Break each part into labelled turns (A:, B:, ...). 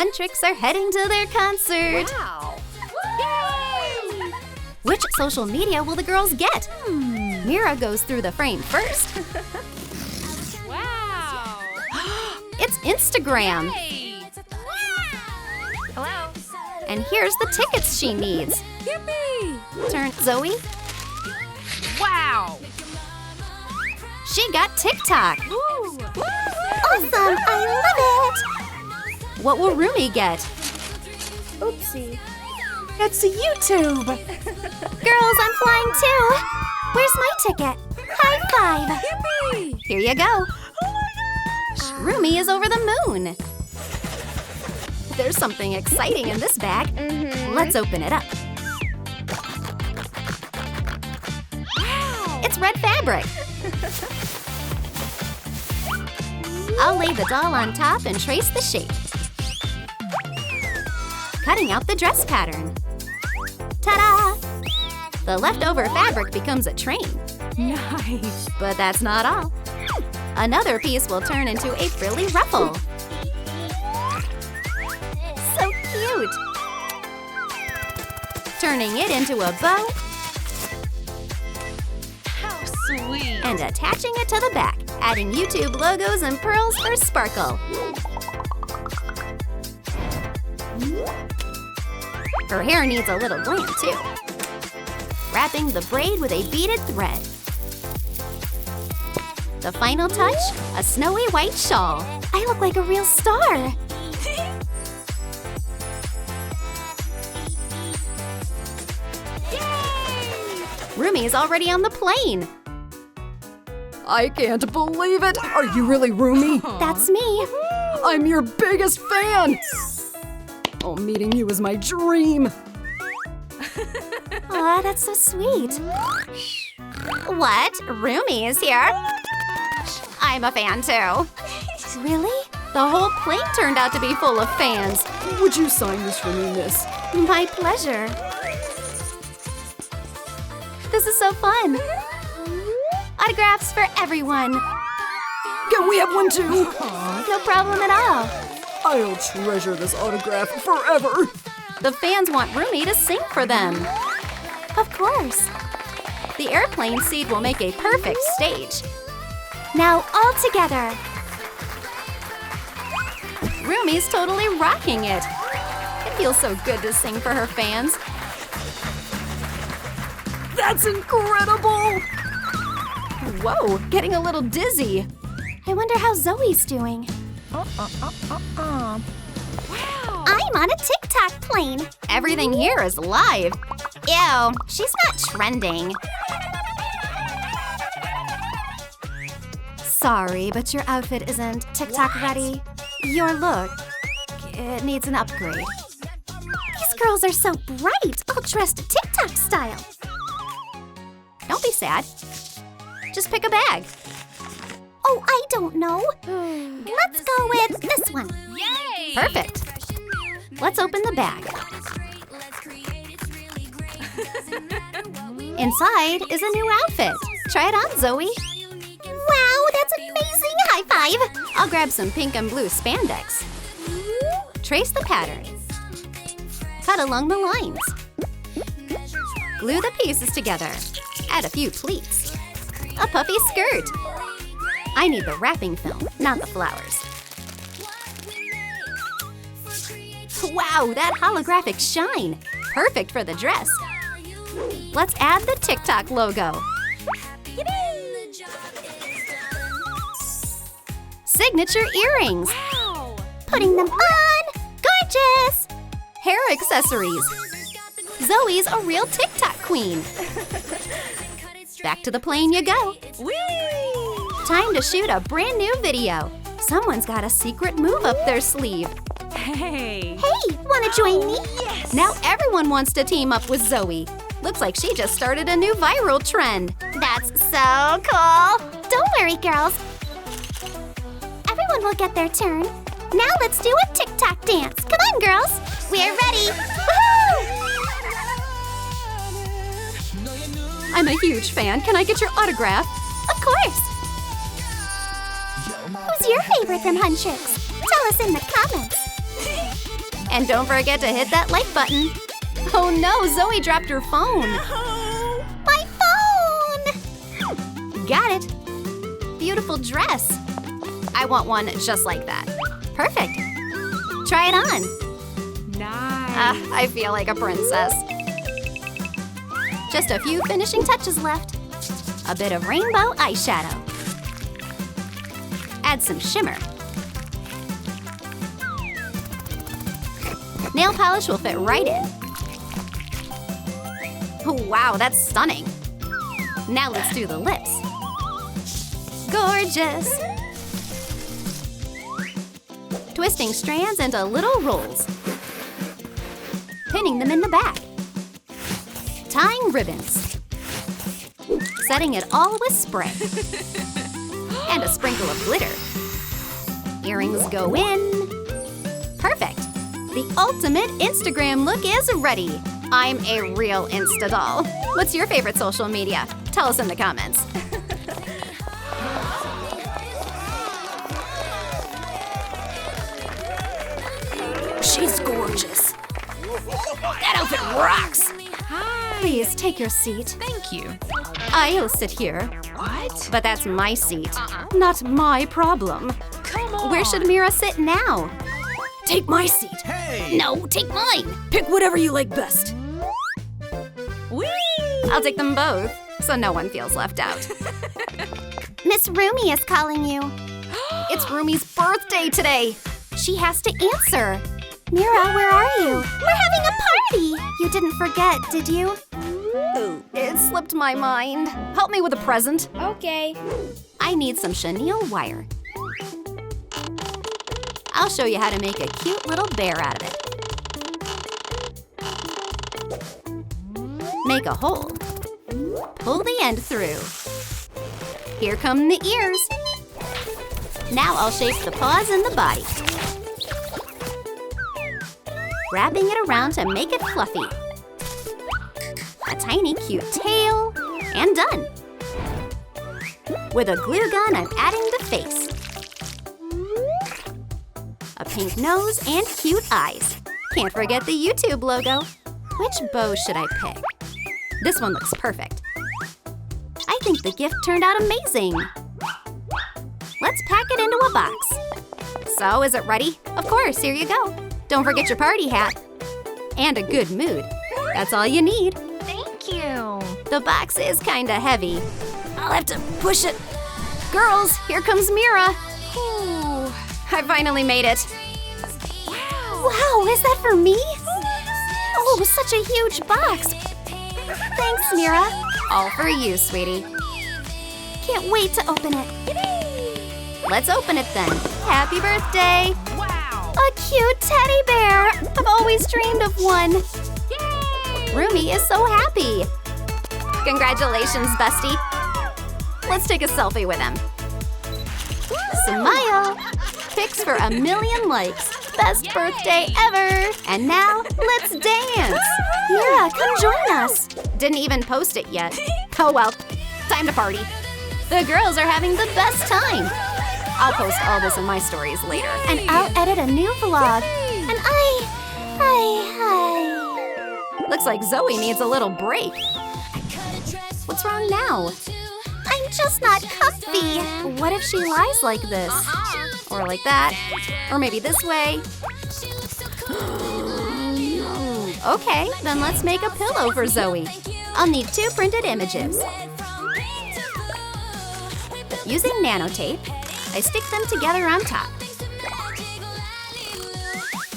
A: Huntrix are heading to their concert.
B: Wow! Yay!
A: Which social media will the girls get? Mira goes through the frame first.
B: Wow!
A: It's Instagram.
B: Hey! Hello?
A: And here's the tickets she needs.
B: Yippee!
A: Turn Zoe.
B: Wow!
A: She got TikTok.
B: Woo!
A: Awesome! I love it! What will Rumi get?
C: Oopsie. It's a YouTube.
A: Girls, I'm flying too. Where's my ticket? High five.
B: Yippee!
A: Here you go.
C: Oh my gosh.
A: Rumi is over the moon. There's something exciting in this bag. Let's open it up.
B: Wow!
A: It's red fabric. I'll lay the doll on top and trace the shape. Cutting out the dress pattern. Ta-da! The leftover fabric becomes a train.
B: Nice!
A: But that's not all. Another piece will turn into a frilly ruffle. So cute! Turning it into a bow
B: How sweet!
A: and attaching it to the back, adding YouTube logos and pearls for sparkle. Her hair needs a little glam too. Wrapping the braid with a beaded thread. The final touch, a snowy white shawl. I look like a real star.
B: Yay!
A: Rumi is already on the plane.
D: I can't believe it! Are you really Rumi?
A: That's me.
D: I'm your biggest fan! Oh, meeting you is my dream!
A: Aw, that's so sweet. What? Rumi is here? I'm a fan too. Really? The whole plane turned out to be full of fans.
D: Would you sign this for me, miss?
A: My pleasure. This is so fun. Autographs for everyone.
D: Can we have one too?
A: No problem at all.
D: I'll treasure this autograph forever!
A: The fans want Rumi to sing for them. Of course. The airplane seat will make a perfect stage. Now all together. Rumi's totally rocking it. It feels so good to sing for her fans.
D: That's incredible!
A: Whoa, getting a little dizzy. I wonder how Zoe's doing.
B: Wow!
A: I'm on a TikTok plane. Everything here is live. Ew, she's not trending. Sorry, but your outfit isn't TikTok ready. Your look, it needs an upgrade. These girls are so bright, all dressed TikTok style. Don't be sad. Just pick a bag. Oh, I don't know. Let's go with this one.
B: Yay!
A: Perfect. Let's open the bag. Inside is a new outfit. Try it on, Zoe. Wow, that's amazing! High five! I'll grab some pink and blue spandex. Trace the pattern. Cut along the lines. Glue the pieces together. Add a few pleats. A puffy skirt. I need the wrapping film, not the flowers. Wow, that holographic shine! Perfect for the dress. Let's add the TikTok logo. Signature earrings.
B: Wow!
A: Putting them on! Gorgeous! Hair accessories. Zoe's a real TikTok queen. Back to the plane you go.
B: Whee!
A: Time to shoot a brand new video. Someone's got a secret move up their sleeve.
B: Hey!
A: Hey, wanna join me?
B: Yes!
A: Now everyone wants to team up with Zoe. Looks like she just started a new viral trend. That's so cool. Don't worry, girls. Everyone will get their turn. Now let's do a TikTok dance. Come on, girls. We're ready. Woohoo! I'm a huge fan. Can I get your autograph? Of course. Who's your favorite from Huntrix? Tell us in the comments. And don't forget to hit that like button. Oh no, Zoe dropped her phone. My phone! Got it. Beautiful dress. I want one just like that. Perfect. Try it on.
B: Nice.
A: I feel like a princess. Just a few finishing touches left. A bit of rainbow eyeshadow. Add some shimmer. Nail polish will fit right in. Oh, wow, that's stunning. Now let's do the lips. Gorgeous. Twisting strands into little rolls. Pinning them in the back. Tying ribbons. Setting it all with spray. And a sprinkle of glitter. Earrings go in. Perfect. The ultimate Instagram look is ready. I'm a real Insta doll. What's your favorite social media? Tell us in the comments. She's gorgeous. That outfit rocks.
B: Hi.
A: Please take your seat.
B: Thank you.
A: I'll sit here.
B: What?
A: But that's my seat. Not my problem.
B: Come on.
A: Where should Mira sit now? Take my seat.
E: Hey!
A: No, take mine.
D: Pick whatever you like best.
B: Whee!
A: I'll take them both, so no one feels left out. Miss Rumi is calling you. It's Rumi's birthday today. She has to answer. Mira, where are you? We're having a party. You didn't forget, did you? It slipped my mind. Help me with a present.
C: Okay.
A: I need some chenille wire. I'll show you how to make a cute little bear out of it. Make a hole. Pull the end through. Here come the ears. Now I'll shape the paws and the body. Wrapping it around to make it fluffy. A tiny cute tail, and done. With a glue gun, I'm adding the face. A pink nose and cute eyes. Can't forget the YouTube logo. Which bow should I pick? This one looks perfect. I think the gift turned out amazing. Let's pack it into a box. So, is it ready? Of course, here you go. Don't forget your party hat. And a good mood. That's all you need.
B: Thank you.
A: The box is kinda heavy. I'll have to push it. Girls, here comes Mira. Ooh, I finally made it. Wow, is that for me? Oh, such a huge box. Thanks, Mira. All for you, sweetie. Can't wait to open it. Let's open it then. Happy birthday.
B: Wow.
A: A cute teddy bear. I've always dreamed of one.
B: Yay!
A: Rumi is so happy. Congratulations, bestie. Let's take a selfie with him. Smile. Pics for 1,000,000 likes. Best birthday ever. And now, let's dance. Mira, come join us. Didn't even post it yet. Oh well, time to party. The girls are having the best time. I'll post all this in my stories later. And I'll edit a new vlog. And Looks like Zoe needs a little break. What's wrong now? I'm just not comfy. What if she lies like this? Or like that? Or maybe this way? Okay, then let's make a pillow for Zoe. I'll need 2 printed images. Using nano tape, I stick them together on top.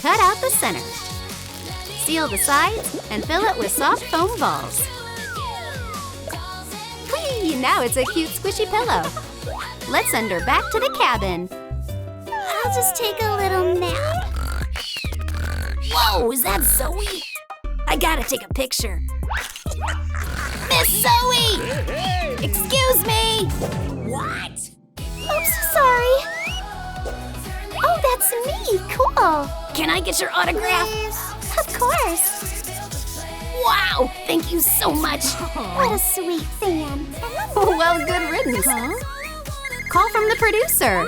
A: Cut out the center. Seal the sides and fill it with soft foam balls. Whee! Now it's a cute squishy pillow. Let's send her back to the cabin. I'll just take a little nap. Whoa, is that Zoe? I gotta take a picture. Miss Zoe! Excuse me! What? Oops, sorry. Oh, that's me. Cool. Can I get your autograph? Of course. Wow, thank you so much. What a sweet fan. Well, good riddance. Huh? Call from the producer.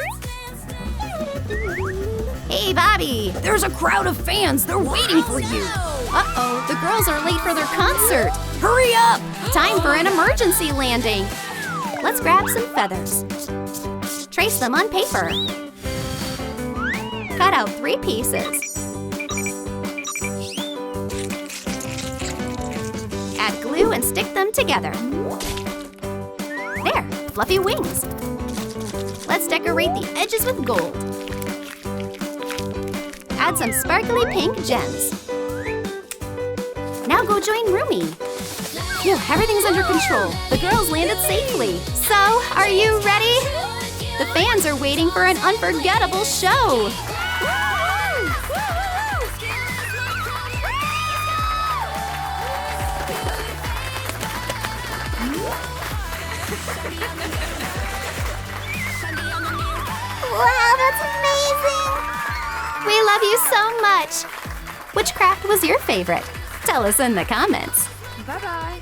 A: Hey, Bobby!
D: There's a crowd of fans. They're waiting for you.
A: Uh-oh, the girls are late for their concert.
D: Hurry up!
A: Time for an emergency landing. Let's grab some feathers. Trace them on paper. Cut out 3 pieces. Add glue and stick them together. There, fluffy wings. Let's decorate the edges with gold. Add some sparkly pink gems. Now go join Rumi. Phew, everything's under control. The girls landed safely. So, are you ready? The fans are waiting for an unforgettable show. Wow, that's amazing! We love you so much. Which craft was your favorite? Tell us in the comments.
C: Bye-bye.